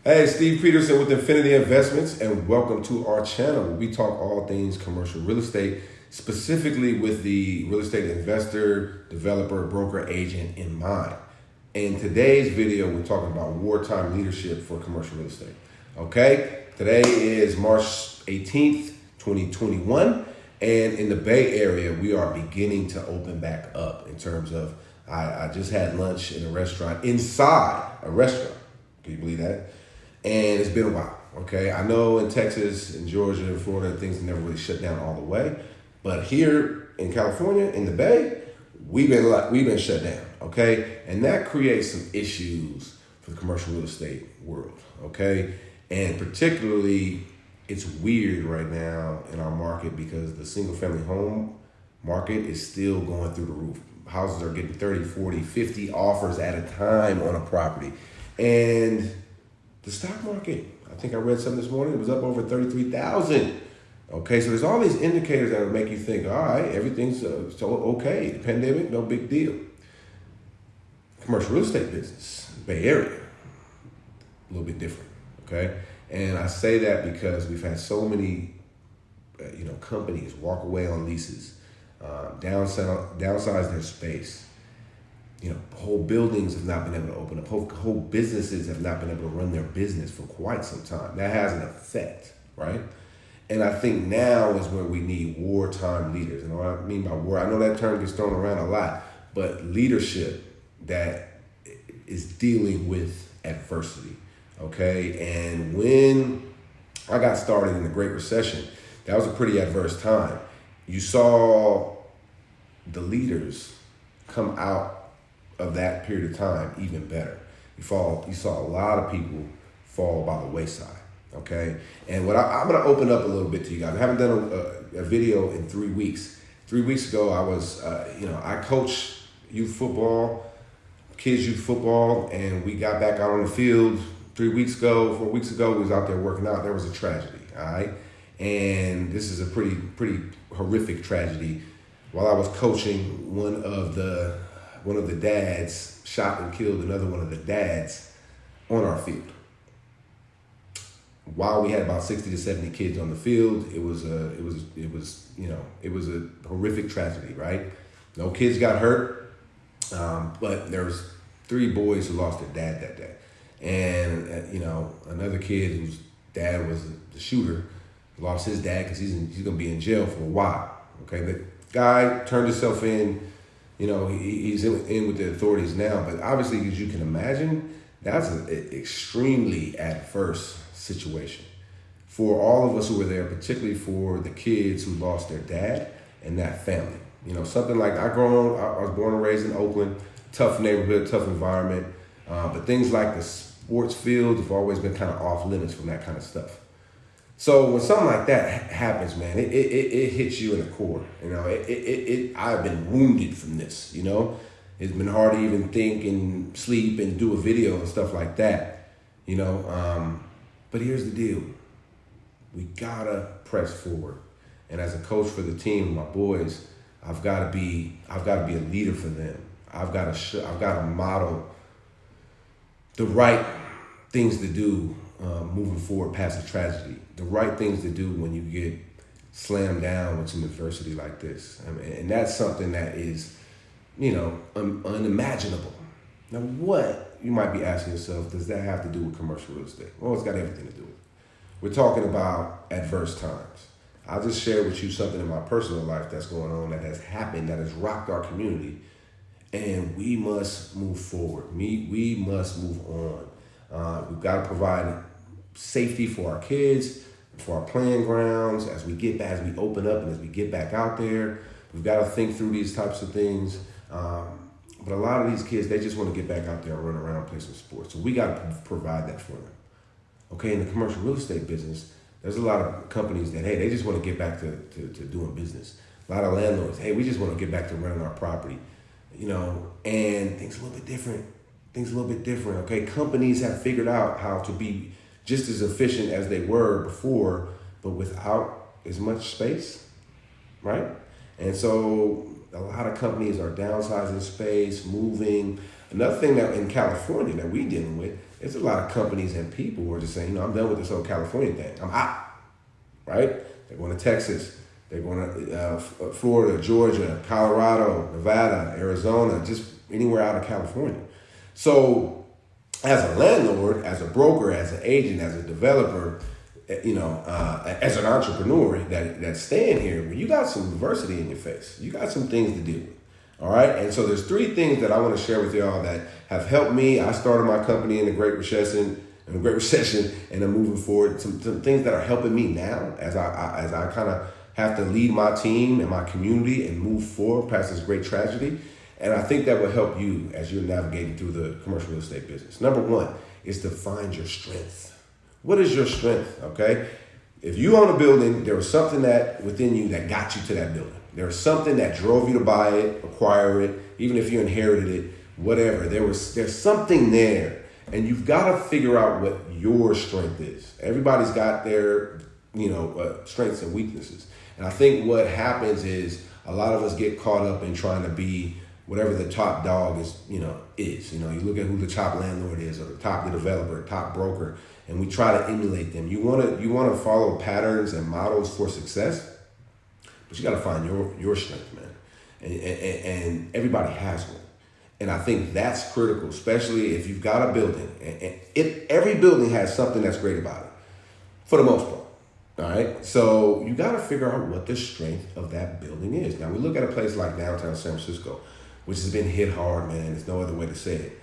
Hey, Steve Peterson with Infinity Investments, and welcome to our channel where we talk all things commercial real estate, specifically with the real estate investor, developer, broker, agent in mind. In today's video, we're talking about wartime leadership for commercial real estate. Okay, today is March 18th, 2021, and in the Bay Area, we are beginning to open back up in terms of, I just had lunch in a restaurant, inside a restaurant. Can you believe that? And it's been a while, okay? I know in Texas, in Georgia, and Florida, things have never really shut down all the way. But here in California, in the Bay, we've been shut down, okay? And that creates some issues for the commercial real estate world, okay? And particularly, it's weird right now in our market because the single family home market is still going through the roof. Houses are getting 30, 40, 50 offers at a time on a property. And the stock market, I think I read something this morning, it was up over 33,000. Okay, so there's all these indicators that will make you think, all right, everything's so okay. The pandemic, no big deal. Commercial real estate business, Bay Area, a little bit different, okay? And I say that because we've had so many, companies walk away on leases, downsize their space. Whole buildings have not been able to open up. Whole businesses have not been able to run their business for quite some time. That has an effect, right? And I think now is where we need wartime leaders. And what I mean by war, I know that term gets thrown around a lot, but leadership that is dealing with adversity, okay? And when I got started in the Great Recession, that was a pretty adverse time. You saw the leaders come out of that period of time even better. You saw a lot of people fall by the wayside, okay? And I'm gonna open up a little bit to you guys. I haven't done a video in 3 weeks. 3 weeks ago, I was, I coach youth football, kids youth football, and we got back out on the field 4 weeks ago, we was out there working out. There was a tragedy, all right? And this is a pretty horrific tragedy. While I was coaching, one of the dads shot and killed another one of the dads on our field. While we had about 60 to 70 kids on the field, it was a horrific tragedy, right? No kids got hurt, but there was 3 boys who lost their dad that day. And, another kid whose dad was the shooter lost his dad because he's going to be in jail for a while, okay? The guy turned himself in. He's in with the authorities now, but obviously, as you can imagine, that's an extremely adverse situation for all of us who were there, particularly for the kids who lost their dad and that family. Something like I was born and raised in Oakland, tough neighborhood, tough environment, but things like the sports field have always been kind of off limits from that kind of stuff. So when something like that happens, man, it hits you in the core. I've been wounded from this. It's been hard to even think and sleep and do a video and stuff like that. But here's the deal: we gotta press forward. And as a coach for the team, my boys, I've got to be a leader for them. I've got to model the right things to do. Moving forward past a tragedy, the right things to do when you get slammed down with some adversity like this. And that's something that is, unimaginable. Now, what, you might be asking yourself, does that have to do with commercial real estate? Well, it's got everything to do with it. We're talking about adverse times. I'll just share with you something in my personal life that's going on that has happened, that has rocked our community, and we must move forward. We must move on. We've got to provide safety for our kids, for our playing grounds, as we open up and as we get back out there. We've got to think through these types of things. But a lot of these kids, they just want to get back out there and run around and play some sports. So we got to provide that for them. Okay, in the commercial real estate business, there's a lot of companies that, hey, they just want to get back to doing business. A lot of landlords, hey, we just want to get back to running our property. And things a little bit different. Okay, companies have figured out how to be just as efficient as they were before, but without as much space, right? And so a lot of companies are downsizing space, moving. Another thing that in California that we're dealing with There's a lot of companies and people who are just saying, I'm done with this whole California thing. I'm out, right? They're going to Texas. They're going to Florida, Georgia, Colorado, Nevada, Arizona, just anywhere out of California. So as a landlord, as a broker, as an agent, as a developer, as an entrepreneur that's staying here, well, you got some adversity in your face. You got some things to deal with. All right. And so there's 3 things that I want to share with y'all that have helped me. I started my company in the Great Recession, and I'm moving forward. Some things that are helping me now as I kind of have to lead my team and my community and move forward past this great tragedy. And I think that will help you as you're navigating through the commercial real estate business. Number 1 is to find your strength. What is your strength? Okay. If you own a building, there was something that within you that got you to that building. There was something that drove you to buy it, acquire it, even if you inherited it, whatever. There's something there, and you've got to figure out what your strength is. Everybody's got their, strengths and weaknesses. And I think what happens is a lot of us get caught up in trying to be whatever the top dog is. You look at who the top landlord is, or the top developer, top broker, and we try to emulate them. You want to follow patterns and models for success, but you got to find your strength, man. And everybody has one. And I think that's critical, especially if you've got a building. And every building has something that's great about it, for the most part. All right. So you got to figure out what the strength of that building is. Now, we look at a place like downtown San Francisco, which has been hit hard, man. There's no other way to say it.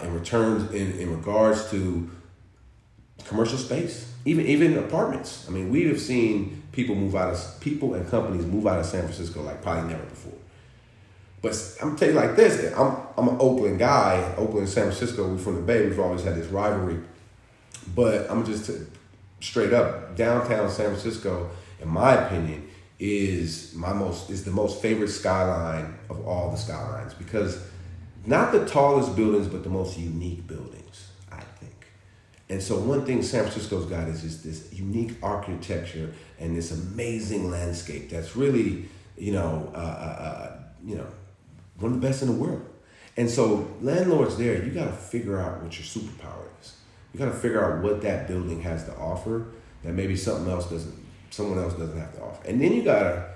In regards to commercial space, even apartments. I mean, we have seen people and companies move out of San Francisco like probably never before. But I'm gonna tell you like this: I'm an Oakland guy. Oakland and San Francisco, we're from the Bay. We've always had this rivalry. But I'm just straight up, downtown San Francisco, in my opinion, is the most favorite skyline of all the skylines, because not the tallest buildings, but the most unique buildings, I think. And so one thing San Francisco's got is just this unique architecture and this amazing landscape that's really, one of the best in the world. And so landlords there, you got to figure out what your superpower is. You got to figure out what that building has to offer that maybe someone else doesn't have to offer. And then you gotta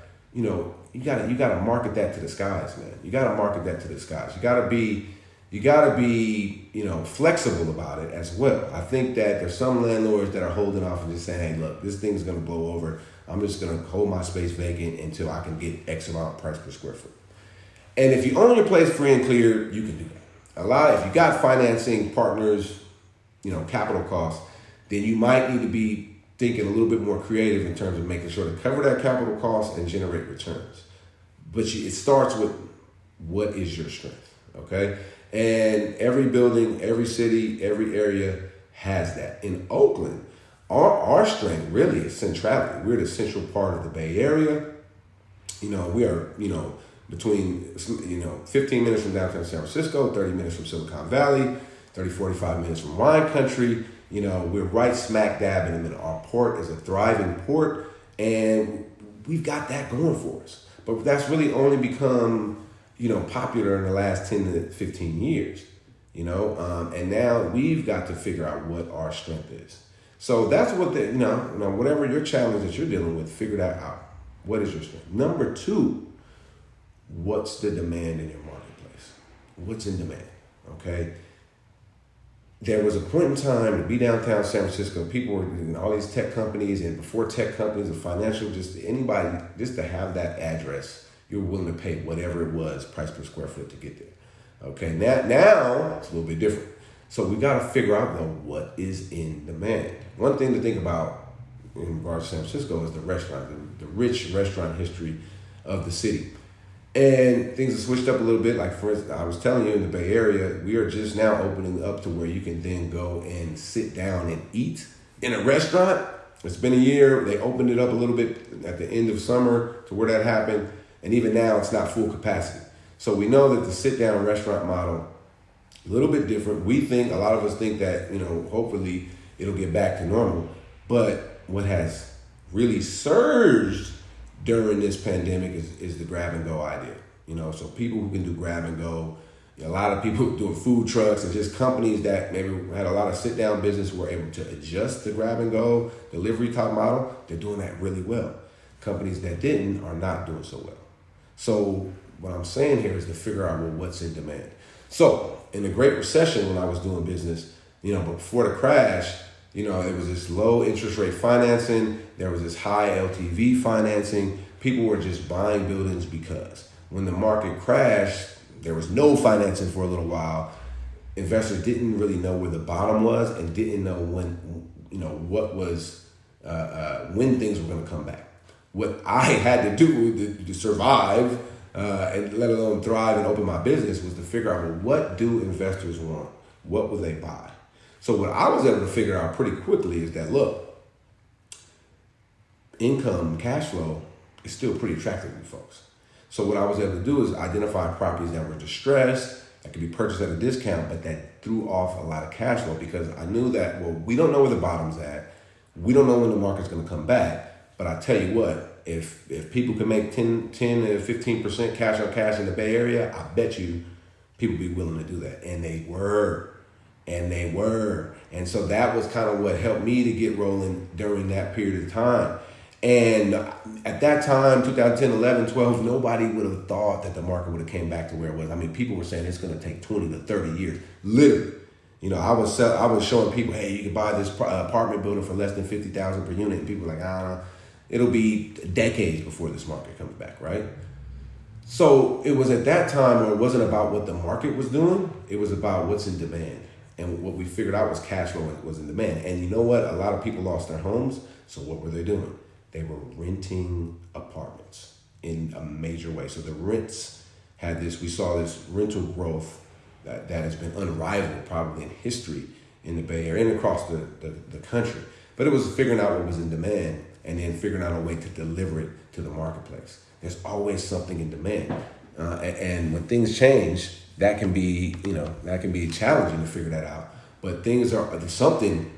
market that to the skies, man. You gotta market that to the skies. You gotta be flexible about it as well. I think that there's some landlords that are holding off and just saying, hey, look, this thing's gonna blow over. I'm just gonna hold my space vacant until I can get X amount price per square foot. And if you own your place free and clear, you can do that. If you got financing partners, capital costs, then you might need to be thinking a little bit more creative in terms of making sure to cover that capital cost and generate returns. But it starts with what is your strength, okay? And every building, every city, every area has that. In Oakland, our strength really is centrality. We're the central part of the Bay Area. We are, between, 15 minutes from downtown San Francisco, 30 minutes from Silicon Valley, 45 minutes from wine country. We're right smack dab in the middle. Our port is a thriving port, and we've got that going for us. But that's really only become, popular in the last 10 to 15 years, and now we've got to figure out what our strength is. So that's what whatever your challenge that you're dealing with, figure that out. What is your strength? Number 2, what's the demand in your marketplace? What's in demand? Okay. There was a point in time to be downtown San Francisco, people were in all these tech companies, and before tech companies, the financial, just anybody, just to have that address, you're willing to pay whatever it was, price per square foot to get there. Okay, now it's a little bit different. So we got to figure out, though, what is in demand. One thing to think about in regards to San Francisco is the restaurant, the rich restaurant history of the city. And things have switched up a little bit. Like, for instance, I was telling you, in the Bay Area, we are just now opening up to where you can then go and sit down and eat in a restaurant. It's been a year. They opened it up a little bit at the end of summer to where that happened. And even now, it's not full capacity. So we know that the sit-down restaurant model, a little bit different. A lot of us think that, hopefully it'll get back to normal. But what has really surged during this pandemic is the grab and go idea. So people who can do grab and go, A lot of people doing food trucks and just companies that maybe had a lot of sit down business were able to adjust the grab and go delivery type model. They're doing that really well. Companies that didn't are not doing so well. So what I'm saying here is to figure out, well, what's in demand. So in the Great Recession, when I was doing business, before the crash, it was this low interest rate financing. There was this high LTV financing. People were just buying buildings because when the market crashed, there was no financing for a little while. Investors didn't really know where the bottom was and didn't know when things were going to come back. What I had to do to survive and let alone thrive and open my business was to figure out, well, what do investors want? What will they buy? So what I was able to figure out pretty quickly is that, look, income, cash flow is still pretty attractive to folks. So what I was able to do is identify properties that were distressed, that could be purchased at a discount, but that threw off a lot of cash flow because I knew that, well, we don't know where the bottom's at. We don't know when the market's going to come back. But I tell you what, if people can make 10 to 15% cash on cash in the Bay Area, I bet you people be willing to do that. And they were. And so that was kind of what helped me to get rolling during that period of time. And at that time, 2010, 11, 12, nobody would have thought that the market would have came back to where it was. I mean, people were saying it's going to take 20 to 30 years, literally. I was showing people, hey, you can buy this apartment building for less than $50,000 per unit. And people were like, it'll be decades before this market comes back, right? So it was at that time where it wasn't about what the market was doing. It was about what's in demand. And what we figured out was cash flow was in demand. And you know what? A lot of people lost their homes. So what were they doing? They were renting apartments in a major way. So the rents we saw this rental growth that has been unrivaled probably in history in the Bay Area and across the country. But it was figuring out what was in demand and then figuring out a way to deliver it to the marketplace. There's always something in demand. And when things change, that can be challenging to figure that out. But something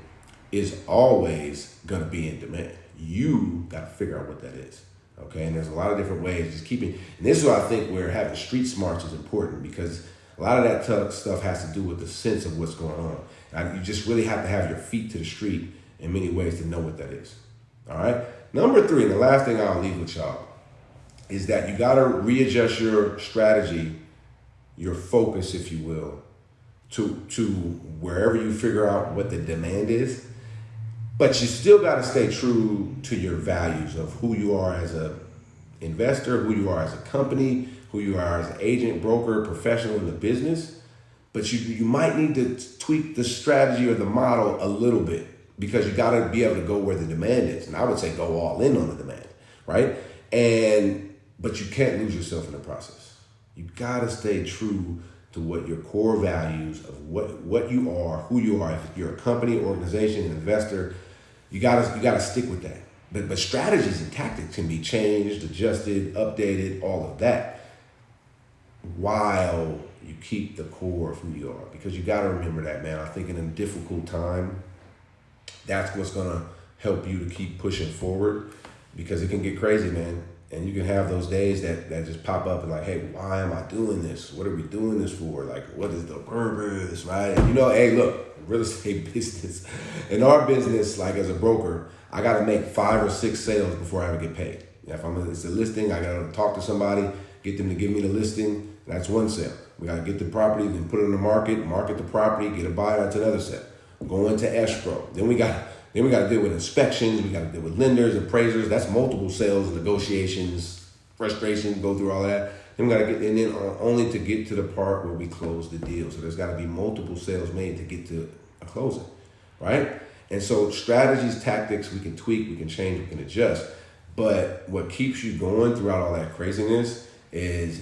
is always going to be in demand. You got to figure out what that is. Okay. And there's a lot of different ways and this is why I think where having street smarts is important, because a lot of that stuff has to do with the sense of what's going on. You just really have to have your feet to the street in many ways to know what that is. All right. Number 3, and the last thing I'll leave with y'all, is that you got to readjust your strategy, your focus, if you will, to wherever you figure out what the demand is. But you still got to stay true to your values of who you are as an investor, who you are as a company, who you are as an agent, broker, professional in the business. But you might need to tweak the strategy or the model a little bit, because you got to be able to go where the demand is. And I would say go all in on the demand, right? But you can't lose yourself in the process. You got to stay true to what your core values of what you are, who you are. If you're a company, organization, an investor, you got to stick with that. But strategies and tactics can be changed, adjusted, updated, all of that, while you keep the core of who you are. Because you got to remember that, man. I think in a difficult time, that's what's going to help you to keep pushing forward, because it can get crazy, man. And you can have those days that just pop up and like, hey, why am I doing this? What are we doing this for? Like, what is the purpose, right? And hey, look, real estate business. In our business, like as a broker, I got to make 5 or 6 sales before I ever get paid. If it's a listing, I got to talk to somebody, get them to give me the listing. That's one sale. We got to get the property, then put it on the market the property, get a buyer. That's another sale. Go into escrow. Then we got to deal with inspections. We got to deal with lenders, appraisers. That's multiple sales, negotiations, frustration, go through all that. Then we got to then only to get to the part where we close the deal. So there's got to be multiple sales made to get to a closing, right? And so strategies, tactics, we can tweak, we can change, we can adjust. But what keeps you going throughout all that craziness is,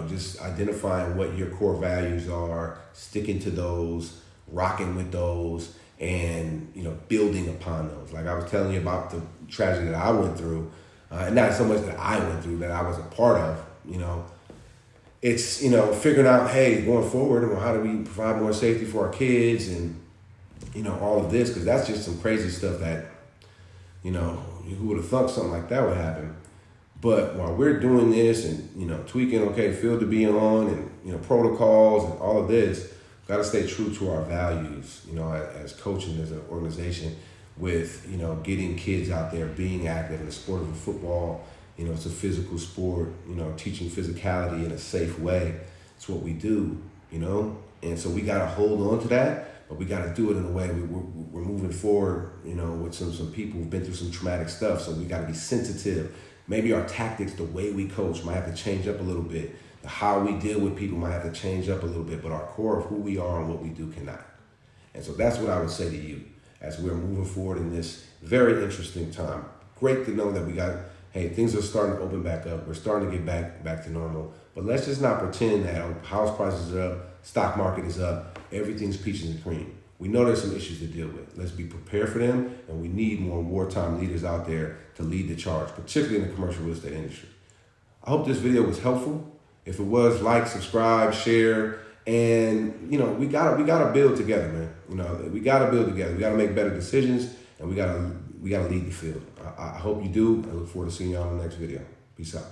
just identifying what your core values are, sticking to those, rocking with those, and building upon those. Like I was telling you about the tragedy that I went through, and not so much that I went through, that I was a part of. It's figuring out, hey, going forward, how do we provide more safety for our kids, and all of this, because that's just some crazy stuff that who would have thought something like that would happen. But while we're doing this and, tweaking, field to be on and, protocols and all of this, got to stay true to our values, as coaching, as an organization with, getting kids out there, being active in the sport of football. It's a physical sport, teaching physicality in a safe way. It's what we do, and so we got to hold on to that, but we got to do it in a way we're moving forward, with some people who've been through some traumatic stuff. So we got to be sensitive. Maybe our tactics, the way we coach might have to change up a little bit. How we deal with people might have to change up a little bit, but our core of who we are and what we do cannot. And so that's what I would say to you as we're moving forward in this very interesting time. Great to know that things are starting to open back up. We're starting to get back to normal. But let's just not pretend that house prices are up, stock market is up, everything's peaches and cream. We know there's some issues to deal with. Let's be prepared for them, and we need more wartime leaders out there to lead the charge, particularly in the commercial real estate industry. I hope this video was helpful. If it was, like, subscribe, share, and we gotta build together, man. We gotta build together. We gotta make better decisions, and we gotta lead the field. I hope you do. I look forward to seeing y'all in the next video. Peace out.